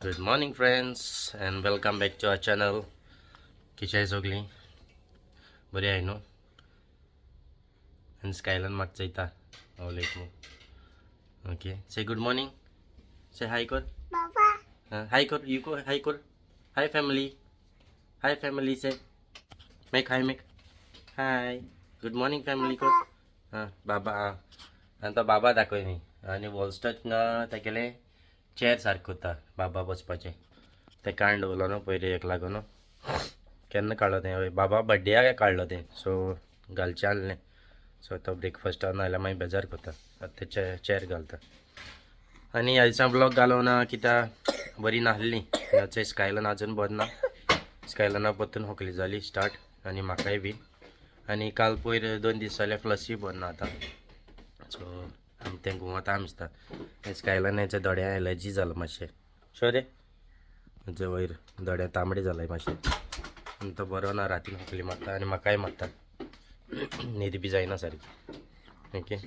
Good morning, friends, and welcome back to our channel. Kisha is ugly. Bari I know. And Skyland Makchaita. Oh, late mo. Okay. Say good morning. Say hi, Kor. Papa. Hi, Kor. You go. Hi, Kor. Hi, family. Hi, family. Say. Make hi, make. Hi. Good morning, family, Kor. Baba. आता बाबा दाखवय न्ही आणि वॉलस्टॉच ना तेगेले chair सारको होता बाबा बसपाचे ते काण दवरलो न्हू पयलीं एक लागून केन्ना काडलो तें बाबा बड्डेयाक काडलो तें सो घालचें आहलें सो तो ब्रेकफास्टाक नाल्यार मागीर बेजार करता आतां ते चेअर घालता आनी ह्या दिसा ब्लॉग घालो ना कित्याक बरी नाहली ह्याचें स्कायलन आजून बंद ना स्कायलना परतून होकली जाली स्टार्ट आनी म्हाकाय बी आनी काल पयर 2 दीस जाले फ्लसी बंद ना आतां सो आमी तें घुंवता आमचता स्कायलानाच्या दोड्या एलर्जी जालो मातशें शो रे म्हजे वयर दोड्या तांबडे जालाय मातशें आनी तो बरो ना रातीन होकली मारता आनी म्हाकाय मारता न्हीद बी जायना सारकी ओके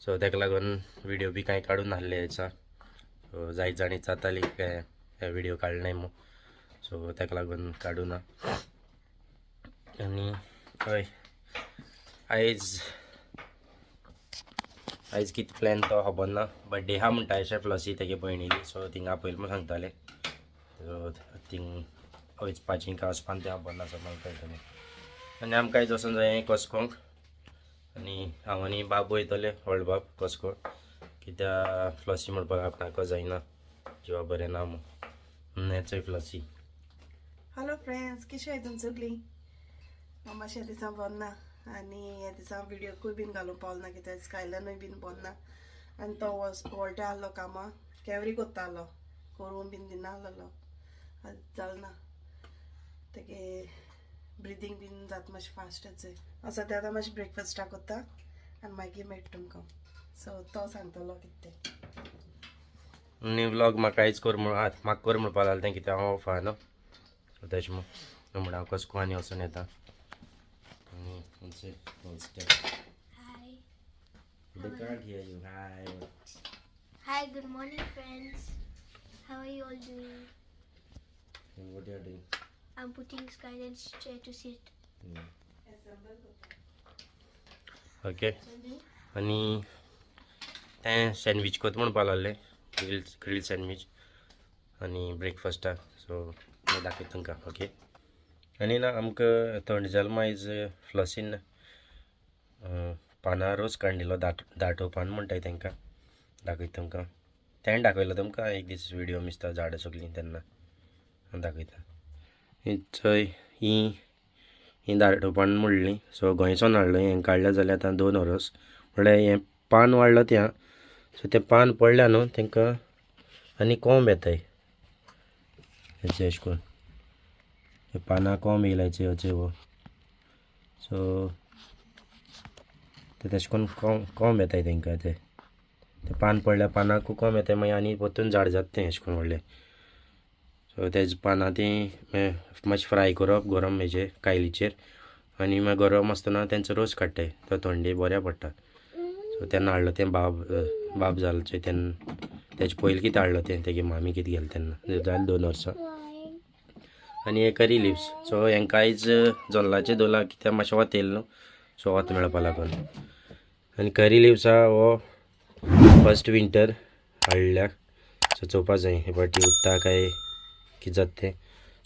सो तेका लागून व्हिडिओ बी कांय काडून नासले हेचा सो जायत जाणी जाताली काय व्हिडिओ काडले मू सो तेका लागून काडूं ना आनी हय आयज कितें प्लॅन तो खबर ना बड्डे हा म्हणटा अशें फ्लसी तेगे भयणीली सो थिंगा पयलीं म्हणून सांगताले सो थिंग वचपाचीं काय वचपान तें खबर ना सो मागीर कळटलें आनी आमकां आयज वचून जाय कस्कोंक आनी हांव आनी बाबू वयतले व्हड बाब कस्को कित्याक फ्लसी म्हणपाक आपणाको जायना जिवा बरें ना म्हणून हेचोय फ्लसी हॅलो फ्रेंड्स कशें आहे तुमचं सगळी मातशें दिसा बंद ना आनी ह्या दिसा व्हिडिओकूय बीन घालूंक पावलो ना कित्याक स्कायलनूय बीन बंद ना आनी तो वोल्टे आहलो कामा केवरी कोत्ता आहलो करून बीन दिना आहलो जाल ना तेगे ब्रिदींग बीन जाता मातशें फास्टच असो ते आतां मातशें ब्रेकफास्टाक कोत्ता आनी मागीर मेळटा तुमकां सो तो सांगतलो कितें तें आनी व्लॉग म्हाका आयज कर म्हण म्हाका कर म्हणपा लागलें तें कित्याक हांव ऑफ आहा न्हू सो तेश म्हणून हांव कस्को आनी वचून येता Hi. They can't hear you. Hi. Hi, good morning, friends. How are you all doing? And what you are doing? I'm putting Skyland's chair to sit. Okay. आणि तें सँडवीच कोत म्हणपा लागलें ग्रिल सँडवीच आनी ब्रेकफास्टाक so हांव दाखयता तुमकां okay आनी ना आमकां थंड जाल मागीर फ्लसीन पानां रोस काडिल्लो दाटो पान म्हणटाय तांकां दाखयता तुमकां तेणें दाखयलो तुमकां एक दीस व्हिडिओ मिसता झाडां सगळीं तेन्ना हांव दाखयता थंय ही दाटो पान म्हणली सो गोंयचोन हाडलो हें काडलें जाल्यार आतां 2 वरोस म्हणल्यार हें पान वाडलो त्या सो तें पान पडल्या न्हू तांकां आनी कोंब येताय हेचे अशें करून हे पानां कोंब येयलायचे हेचे वो सो ते तशें करून कोंब येताय तांकां ते पान पडल्या पानाकू कोंब येताय मागीर आनी परतून झाड जाता तें अशें करून व्हडलें सो तेज पानां ती मातशें फ्राय करप गरम हेचेर कायलीचेर आनी मागीर गरम आसतना तेंचो रोस काडटाय तो थंडी बऱ्या पडटा सो तेन्ना हाडलो तें बाब जालो चोय तेन्ना तेजे पयलीं कितें हाडलो तें तेगे मामी कितें गेलें तेन्ना जालें 2 वर्सां आनी हे करी लिव्स सो हेंकां आयज जोल्लाचे दोला कित्याक मातशें वत येयलें न्हू सो वत मेळपा लागून आनी करी लिव्स आहा हो फर्स्ट विंटर हाडल्याक सो चोवपा जाय हे फावटी उत्ता काय कितें जाता तें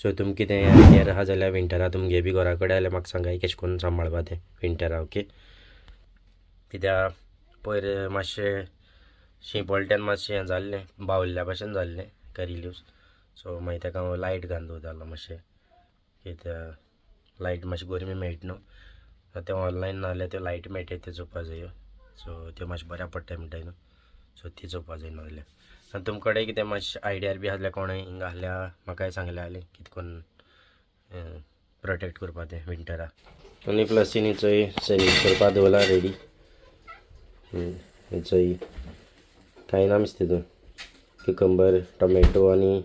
सो तुमकां कितें आयडियार आहा जाल्यार विंटरा तुमगे बी घरा कडेन जाल्यार म्हाका सांगाय कशें करून सांबाळपा तें विंटरा ओके कित्याक पयर मातशें शिंपळट्यान मातशें हें जाल्लें बावल्ल्या भशेन जाल्लें करी लिव्स सो मागीर ताका हांव लायट घालून दवरतालो मातशें कित्याक लायट मातशी गरमी मेळटा न्हू तें ऑनलायन ना जाल्यार त्यो लायट मेळटाय त्यो चोवपा जायो सो त्यो मातशें बऱ्या पडटाय म्हणटाय न्हू सो ती चोवपा जाय नाजाल्यार आनी तुमचे कडेन कितें मातशें आयडियार बी आहा जाल्यार कोणें हिंगा आहल्यार म्हाकाय सांगलें जाल्यार कितें करून प्रोटेक्ट करपा तें विंटरा आनी प्लसीन चोय सँडवीच करपा दवरला रेडी चोय कांय ना मिस तितून क्युकंबर टोमॅटो आनी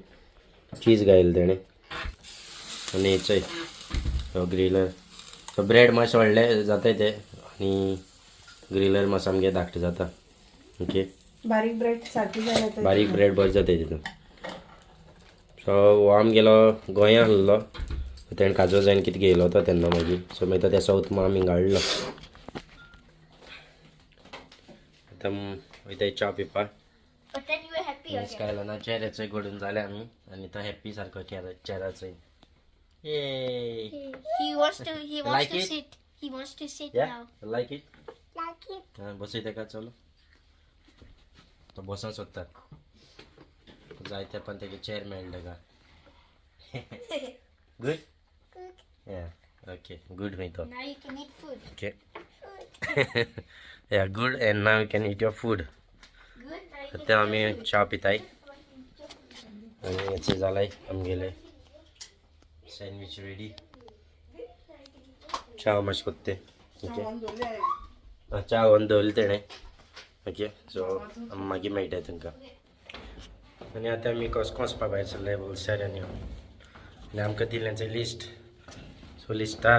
चीज घायलें तेणें आनी चोय ग्रिलर सो ब्रेड मातशें व्हडलें जाताय तें आनी ग्रिलर मातसो आमगे धाकटो जाता ओके बारीक ब्रेड सारकी जाय बारीक ब्रेड बरें जाताय तितून सो हो आमगेलो गोंया आसलो तेणें काजू जायन कितें घेयलो तो तेन्ना मागीर सो मागीर तो त्या उतमा आमी गाळलो आतां वयताय च्या पिवपा But then you were happy again. स्कायलाना चेऱ्याचोय घडून जाले आमी आनी तो हॅप्पी सारको चेऱ्याचोय ये He wants to. He wants Like to it? sit. He wants to sit या now. Like it Like it. बसय तेका चलो तो बसून सोदता जायते पण तेगे चेर मेळ्ळे तेका गुड Good. या ओके गुड मागीर तो Now you can eat food. Okay या good and now you can eat your food Good. Now you can आतां आमी च्या पिताय आनी हेचे जालाय आमगेले सँडवीच रेडी च्या मातशें कोत्ते ओके च्या व्हरून दवरली तेणें ओके सो मागीर मेळटाय तुमकां आनी आतां आमी कसको वचपा भायर सरले बोलसार आनी आनी आमकां दिलें तें लिस्ट सो लिस्टा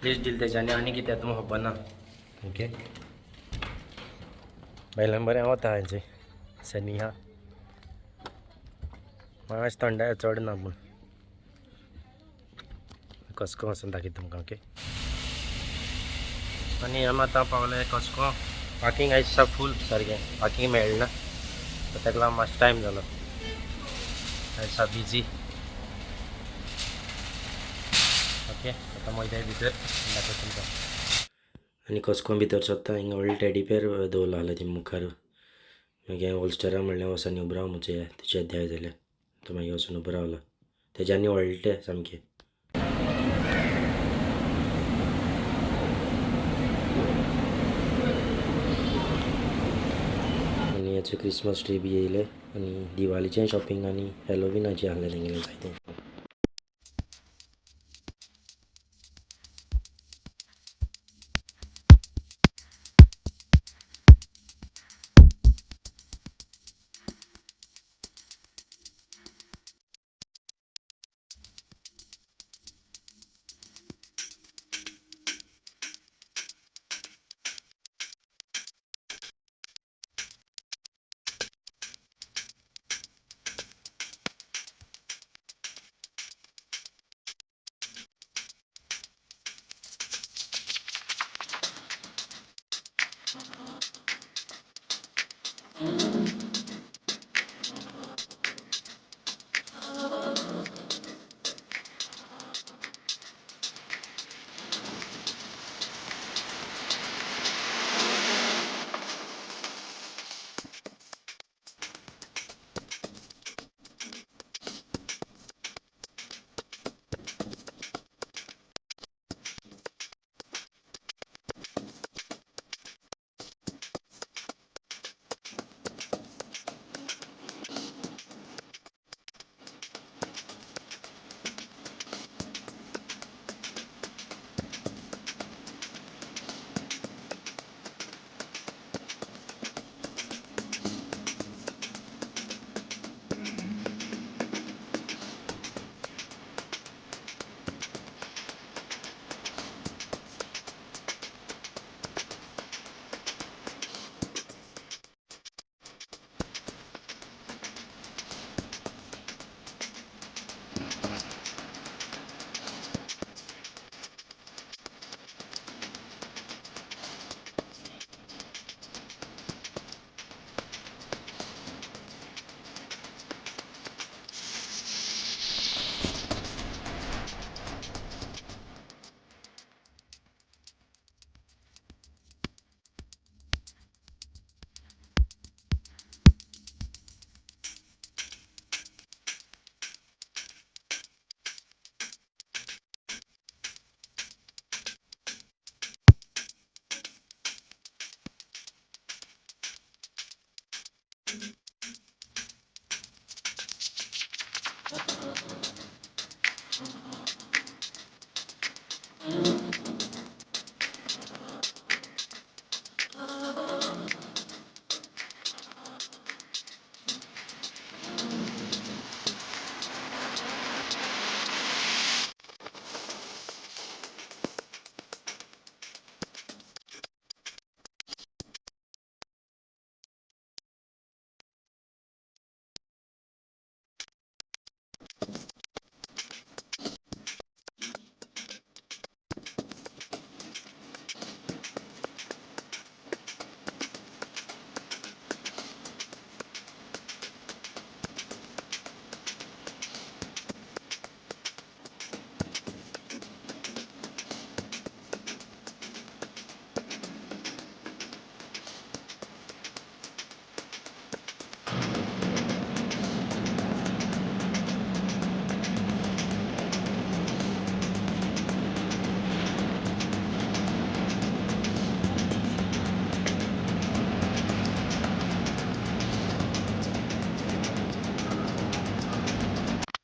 लिस्ट दिली तेज्यानी आनी कितें तुमकां खबर ना ओके भायल्यान बरें वता हेंचें सनी हा मातशें थंडाय चड ना पूण कसको वचून दाखयता तुमकां ओके आनी आमी आतां पावले कसको पार्किंग आयज सा फूल सारकें पार्किंग मेळना सो ताका लागून मातसो टायम जालो आयज सा बिजी ओके आतां मोयदाय भितर दाखयता तुमकां आनी कसको भितर सोदता हिंगा व्हडले टेडीपेर दवरलो आसलो ती मुखार मागीर होलस्टरा म्हणलें वचून उबो राव म्हजे तेचे द्याय जाल्यार तो मागीर वचून उबो रावलो तेजे आनी व्हडले सामके आनी हेचे क्रिसमस ट्री बी येयले आनी दिवाळीचें शॉपिंग आनी हॅलोविनाचें आहलें तेंगेलें जायतें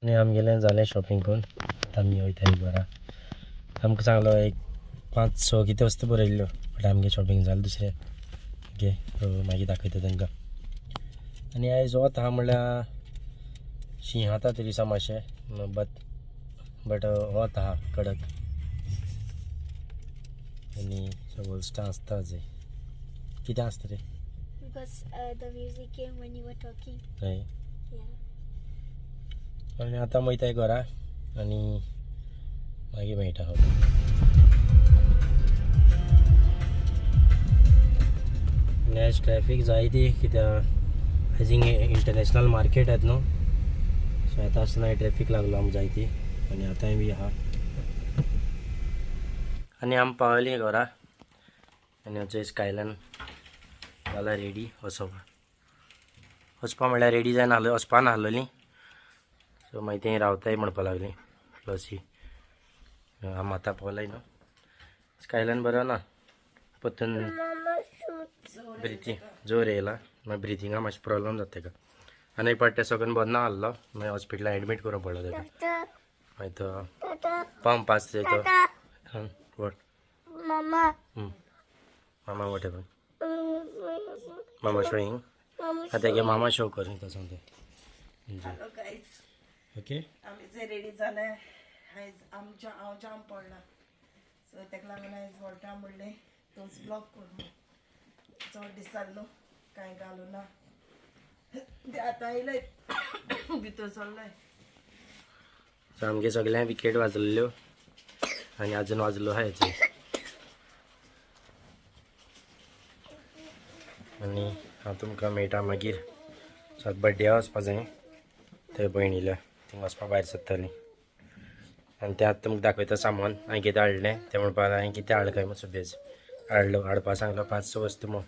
आनी आमगेलें जालें शॉपिंग करून आतां आमी वयताय घरा आमकां सांगलो एक 5-6 कितें वस्तू बरयल्ल्यो बट आमगे शॉपिंग जालें दुसरें ओके मागीर दाखयता तांकां आनी आयज वत आहा म्हणल्यार शीं आतां तरी दिसा मातशें बट वत आहा कडक आनी सगळें आसता अजय कितें आसता रे Because the music came when you were talking. हय Yeah. आनी आतां वयताय घरा आनी मागीर मेळटा हांव आनी आयज ट्रॅफीक जायती कित्याक आयज हिंगा इंटरनॅशनल मार्केट आहेत न्हू सो आतां आसतना ट्रॅफीक लागलो आमकां जायती आनी आतांय बी आहा आनी आमी पावली घरा आनी आमचो स्कायलान जाला रेडी वचपा म्हणल्यार रेडी जायन आहलो वचपा नाहलोलीं सो मागीर थंय रावताय म्हणपा लागलीं प्लस ही आमी आतां पावलाय न्हू स्कायलान बरो ना परतून ब्रिथींग जोर येयला मागीर ब्रिथिंगा मातशें प्रॉब्लम जाता ताका आनी एक पाट तें सगळें बंद ना आहलो मागीर हॉस्पिटलान एडमीट करूंक पडलो ताका मागीर तो पंप आसता तो वॉट Mama. मामा वॉट एवर मामा शोईंग आतां गे मामा शो कर तो सांगता हॅलो गाईज ओके आमी जे रेडी जाले आयज हांव जाम पडला सो ताका लागून आयज वळटा म्हणलें तोच ब्लॉग कर चड दीस जाल न्हू कांय घालूं ना ते आतां येयले भितर चल्लाय सो आमगे सगळ्या विकेट वाजलेल्यो आनी आजून वाजलो आहा हेचो आनी हांव तुमकां मेळटा मागीर सो बड्डे वचपा जाय थंय भयणील्या थिंगा वचपा भायर सरतलीं आनी तें आतां तुमकां दाखयता सामान हांवें कितें हाडलें तें म्हणपा हांवें कितें हाडलें काय मातसो बेज हाडपा सांगलो 5-6 वस्तू मो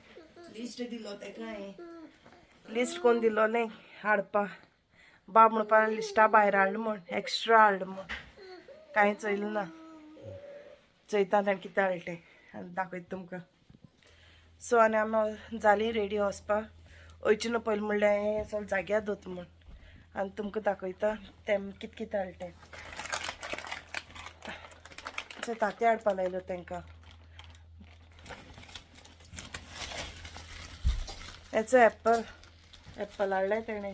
लिस्ट दिलो तेका हांवें लिस्ट कोण दिलो न्ही हाडपा बाब म्हणपा लिस्टा भायर हाड म्हण एक्स्ट्रा हाड म्हण कांय चोयलें ना चोयता ताणें कितें हाडलें तें आनी दाखयता तुमकां सो आनी आमी जालीं रेडी वचपा वयचें न्हू पयलीं म्हणल्यार हें सगळें जाग्यार दोत म्हण आनी तुमकां दाखयता तें कितें कितें हाडलें तें सो तांतें हाडपा लायलो तांकां हेचो एप्पल हाडलें तेणें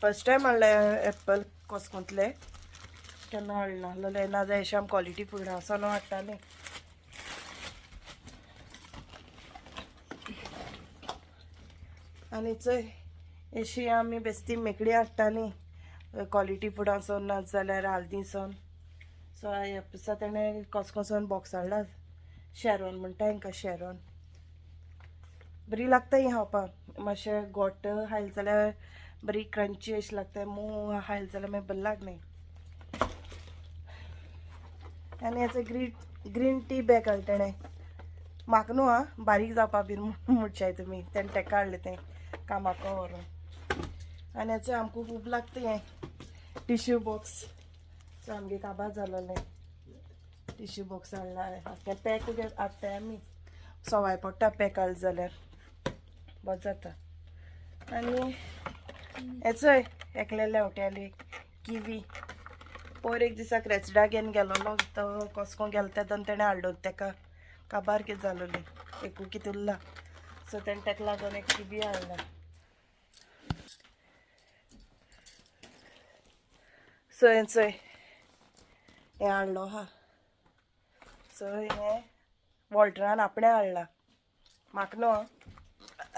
फर्स्ट टायम हाडलें एप्पल कोसकोंतलें केन्ना हाडलें नाहलें नाजाल्यार अशें आमी क्वॉलिटी फूड आसा न्हू हाडटालीं आनी चोय अशी आमी बेश्टी मेकळी हाडटालीं क्वॉलिटी फुडां सोन ना जाल्यार हालदी सोन सो एप्पसा तेणें कोसकोन बॉक्स हाडला शेरोन म्हणटा हांकां शेरोन बरी लागता ही खावपाक मातशें घोट्ट हायल जाल्यार बरी क्रंची अशी लागता मोव हायल जाल्यार मागीर बरी लागनाय आनी हेचो ग्रीन टी बॅग हाडलें तेणें म्हाका न्हू आं बारीक जावपा बीन म्हणशाय तुमी तेणें तेका हाडलें तें कामाको व्हरोन आनी हेचो आमकां खूब लागता हें टिश्यू बॉक्स सो आमगे काबार जालोलें टिश्यू बॉक्स हाडला तें पॅक हाडटाय आमी सवाय पडटा पॅक हाडलें जाल्यार बरें जाता आनी हेचोय एकले लेवट्याली किवी पयर एक दिसाक रेचडा घेवन गेलोलो तो कोसको गेलो तेदोन तेणें हाडलो तेका काबार कितें जालोली एकू कितें उरला सो तेणें तेका लागून एक किवी हाडला सो हेचोय हें हाडलो हा सो हें वॉल्टरान आपणें हाडला म्हाका न्हू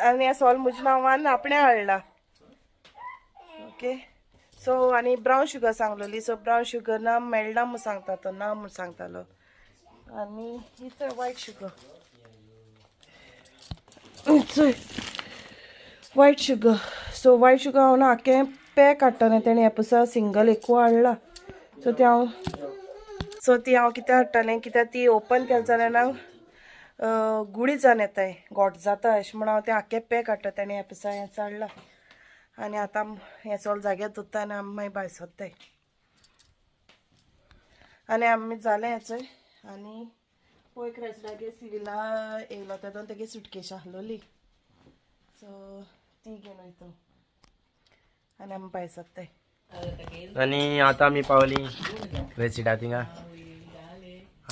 आनी हें सॉल म्हज्या नांवान आपणें हाडला ओके सो आनी ब्रावन शुगर सांगलोली सो ब्रावन शुगर ना मेळना म्हूण सांगता तो ना म्हूण सांगतालो आनी इथं white sugar white sugar so white sugar हांव ना आख्खें पॅक हाडटलें तेणें एपुसा सिंगल एकू हाडला सो ती हांव कितें हाडटलें कित्याक ती ओपन केलें जाल्यार ना गुळी जावन येताय गोट जाता अशें म्हण हांव तें आख्खें पॅक हाडटा तेणें एपुसा हें चाडलां आनी आतां हें सोल जाग्यार दवरता आनी आमी मागीर भायर सोत्ताय आनी आमी जालें हेचोय आनी पळय क्रेसडागे सिविला येयलो तेदोन तेगे सुटकेस आहलोली सो ती घेवन वयता आनी आमी भायर सोत्ताय आनी आतां आमी पावली रेसिडा थिंगा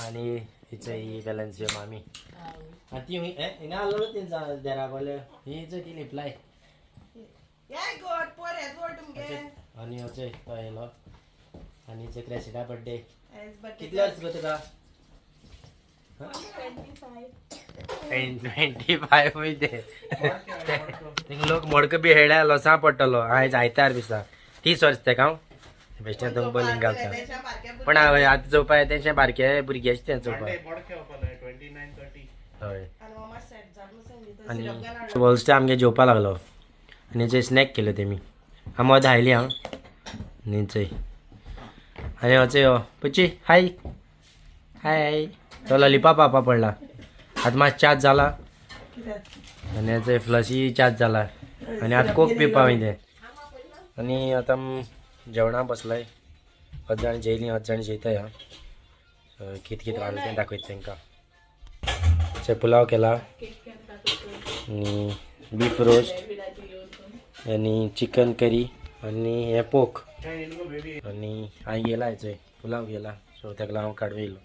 आनी हिचे ही बॅलन्स मामी आनी ती हिंगा आहलो तेंचा देरा कोले ही ती लिपलाय आनी होचे तो येयलो आनी हिचे क्रेसिडा बर्थडे कितले वर्स गो तुका 25 वयते थिंग लोक मडको बी हेळ्या लोसा पडटलो आयज आयतार दिसा 30 वर्स तेका हांव बेश्टें थंग बलींग घालता पण आतां चोवपा तेंचे बारके भुरगे तें चोवपा हय आनी वर्स्ट आमगे जेवपा लागलो आनी जे स्नॅक केले तेमी आमोद हायली हांव आनी चोय आनी वचय पची हाय हाय तो लॉलीपॉप आपा पडला आतां मात चार्ज जाला आनी हेचो फ्लशी चार्ज जाला आनी आतां कोक पिवपा वयते आनी आतां जेवणा बसलाय 8 जाण जेयलीं 8 जाण जेयताय हांव कितें कितें हाडलें तें दाखयता तेंकां पुलाव केला आनी बीफ रोस्ट आनी चिकन करी आनी हे पोक आनी हांवें गेला हेचोय पुलाव गेला सो तेका लागून हांव काडून येयलो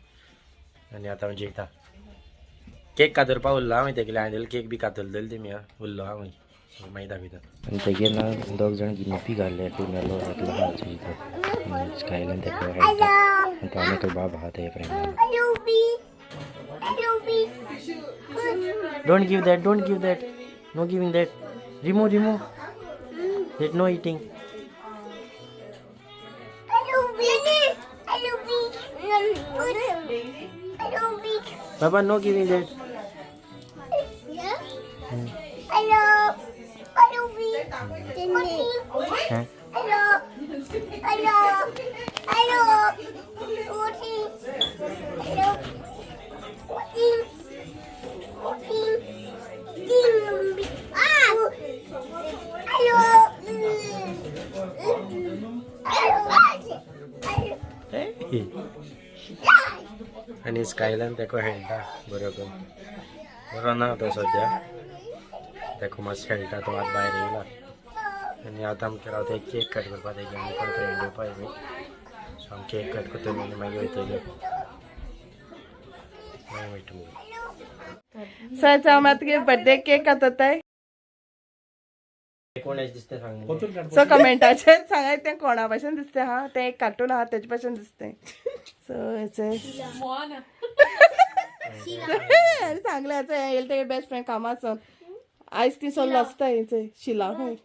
आनी आतां हांव जेयता केक कातरपा उरला हांवें तेगेले हांवें केक बी कातरलेली तेमी उरलो हांवें मागीर दाखयता आनी तेगे ना 2 जाण गिनपी घाल्ले टुनेलो एकलो आहा जेयता स्कायलान तेका हेळटा आनी तो आनी बाब आहा ते friend don't give that no giving that remove that no eating Baba, no giving that. आणि स्कायलान तेको खेळटा बरोबर बरो ना तो सद्या तेको मातसो खेळटा तो आतां भायर येयला आनी आतां आमकां रावता केक कट करपा तेगे आमी कोण फ्रेंड येवपा येयली सो आमी केक कट करतली आनी मागीर वयतली मागीर वयता सो हांव आतां तुगे बर्थडे केक कातताय कोण एश दिसता सांग सो कमेंटाचेर सांगाय तें कोणा भाशेन दिसता हा तें एक कार्टून आहा तेजे भाशेन दिसता सो हेचे सांगलें हेचो येयले तेगे बेस्ट फ्रेंड कामाचो आयज ती सोल्लो आसता हेचो शिला खंय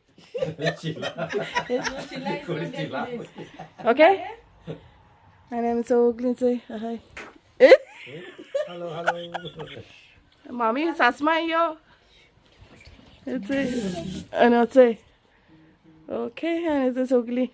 ओके आनी आमी सगलीं चोय हाय मामी सासमा यो आनी वचय ओके आनी चोय सगलीं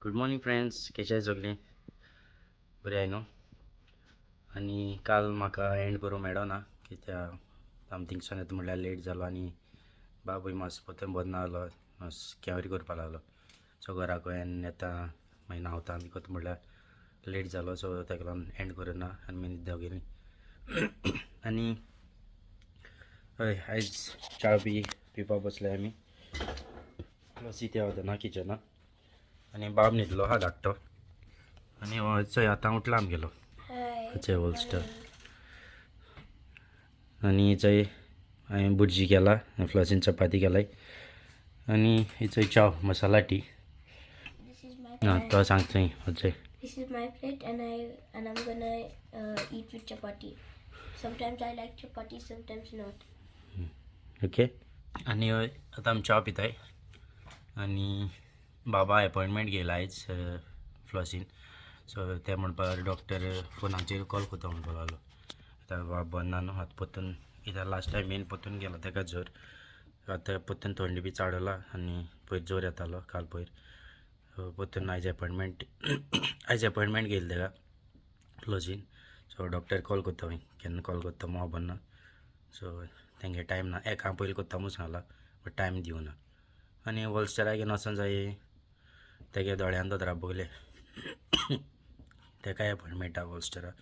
गुड मॉर्निंग फ्रेंड्स, कशें आहाय सगळीं? बरें आहाय न्हू? आनी काल म्हाका एंड करूंक मेळ्ळो ना कित्याक आमी थिंगसून येता म्हणल्यार लेट जालो आनी बाबूय मातसो पोत्तून बरो नाहलो, केवरी करपा लागलो. सो घरा गोंयान येता मागीर न्हांवता आमी कोता म्हणल्यार लेट जालो. सो ताका लागून एंड करूं ना आनी आमी दोगेलीं आनी हय आयज च्या पिवपा बसले आमी. प्लस इथे वता ना किचनाक आनी बाब न्हिदलो आहा धाकटो आनी हो चोय आतां उठला आमगेलो. चोय वॉल्स्टर आनी चोय हांवें भुर्जी केला, फ्लॉसीन चपाती केलाय आनी चोय चाव मसाला टी. This is my ना plate. तो सांग चोय चोय. This is my plate, and I'm gonna eat with chapati. Sometimes I like chapati, sometimes not. Okay. आनी हय आतां आमी चाव पिताय आनी बाबा अपॉयंटमेंट घेयला आयज फ्लॉसीन. सो ते म्हणपा डॉक्टर फोनाचेर कॉल कोता म्हणपा लागलो. आतां बाब बरो ना न्हू, आतां पोत्तून कित्याक लास्ट टायम मेन पोत्तून गेलो ताका जोर. आतां पोत्तून थंडी बी चडला आनी पयर जोर येतालो काल पयर. पोत्तून आयज अपॉयंटमेंट घेयली ताका फ्लॉसीन. सो डॉक्टर कॉल कोत्ता खंय केन्ना कॉल कोत्ता मो खबर ना. सो तेंगे टायम ना, एका पयलीं कोत्ता म्हणून सांगला बट टायम दिवना. आनी वॉल्स्टराक घेवन वचून जाय तेगे दोळ्यान दोतोरा बोगले तेकाय अपॉयंटमेंटा वॉल्स्टराक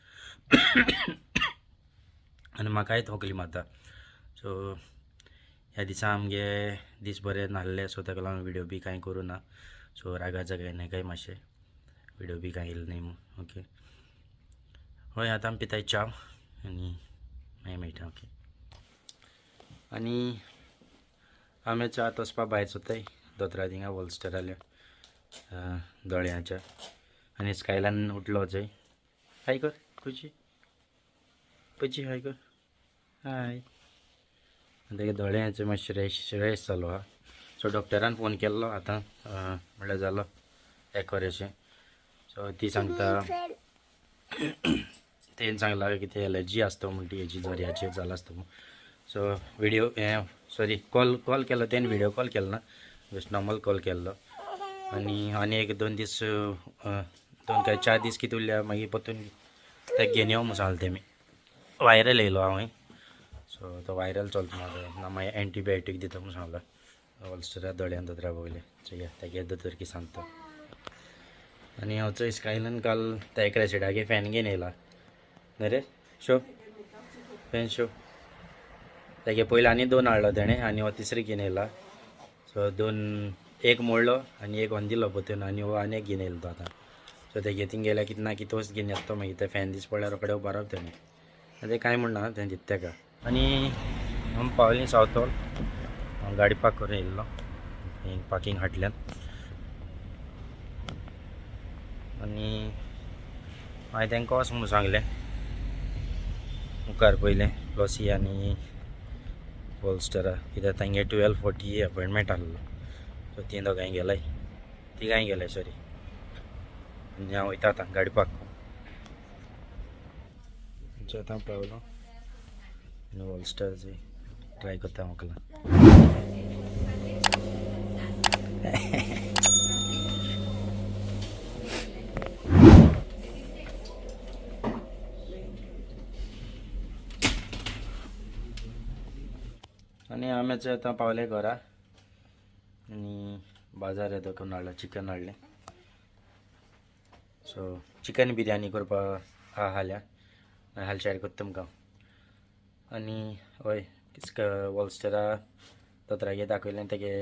आनी म्हाकाय तोकली मारता. सो ह्या दिसा आमगे दीस बरें नासले, सो ताका लागून व्हिडिओ बी कांय करूं ना. सो रागा जागाय काय मातशें व्हिडिओ बी कांय येयले न्ही म्हूण. ओके हय आतां आमी पिताय चाव आनी मागीर मेळटा. ओके आनी आमी आतां वचपा भायर सोताय दोतोरा थिंगा वॉल्स्टराल्या दोळ्याच्या. आनी स्कायलान उठलो चोय. हाय कर खुशी पची हाय कर. हाय. तेगे दोळ्याचें मातशें रेस्ट जालो आहा. सो डॉक्टरान फोन केल्लो आतां म्हणल्यार जालो एकोरेशें. सो ती सांगता तेन सांगला कितें एलर्जी आसता म्हूण ती हेजी जोऱ्याचेर जाला आसता म्हूण. सो व्हिडिओ सॉरी कॉल केलो तेन, व्हिडिओ कॉल केलो ना, जस्ट नॉर्मल कॉल केल्लो. आनी एक 2 दीस 2 काय 4 दीस कितें उरल्या मागीर पोत्तून तेका घेवन यो म्हूण सांगलें तेमी. वायरल येयलो हांवें. सो तो वायरल चलता म्हाजो ना, मागीर एंटीबायोटीक दिता म्हूण सांगला वॉल्स्टरा दोळ्यान दोतोरा बोगले. चोया तेगे दोतोर कितें सांगता. आनी हांव चोय स्कायलान काल त्या क्रॅसिडागे फॅन घेवन येयला रे. शो फॅन शो तेगे पयलीं आनी 2 हाडलो तेणें आनी हो तिसरी घेवन येयला. सो 2 एक मोडलो आनी एक व्हरून दिलो पोत्तून आनी हो आनी एक घेवन येयलो तो आतां. सो तेगे थिंग गेल्यार कितें ना कितें वस्त घेवन येता मागीर ते फॅन दीस पडल्यार रोखडे उबारप तेणें. तें कांय म्हणना तें दिता तेका. आनी आमी पावलीं सावथ हॉल. हांव गाडी पार्क करून येयल्लो पार्किंग हाटल्यान. आनी हांवें तांकां वच म्हणून सांगलें मुखार पयलें फ्लॉसी आनी वॉल्स्टरा, कित्याक तांगे 12:40 अपॉयंटमेंट आसलो. सो तीं दोगांय गेलाय, तिगांय गेलाय सॉरी. आनी हांव वयता आतां गाडी पार्क करून. आतां पावलो आनी वॉल्स्टर ट्राय करता म्हाका. आनी आमी आतां पावले घरा आनी बाजार येतो करून हाडला चिकन हाडलें सो चिकन बिर्याणी करपा हाल्या हाल शेअर करता तुमकां आनी हय वॉलस्टरा दोतोरागे दाखयलें तेगे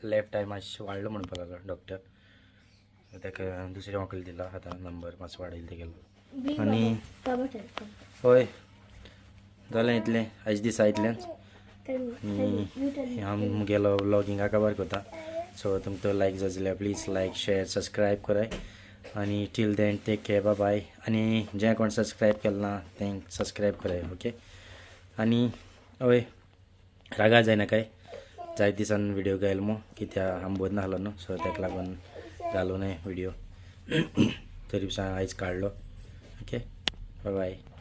लेफ्ट आय मातशें वाडलो म्हणपाक लागलो डॉक्टर ताका दुसरें वॉकल दिला आतां नंबर मातसो वाडयलो तेगेलो आनी हय जालें इतलें आयज दिसा इतलेंच आनी आमगेलो व्लॉगिंग काबार करता सो तुमकां लायक जाय जाल्यार प्लीज लायक शेअर सबस्क्रायब कराय आनी टील then take care bye bye आनी जे कोण सबस्क्रायब केलें ना तें सबस्क्रायब कराय ओके आनी हय रागा जायनाकाय जायत दिसान व्हिडिओ घायल कित्या आंबोद नाहलो न्हू सो ताका लागून जालो न्हय व्हिडिओ तरी आयज काडलो ओके बाय बाय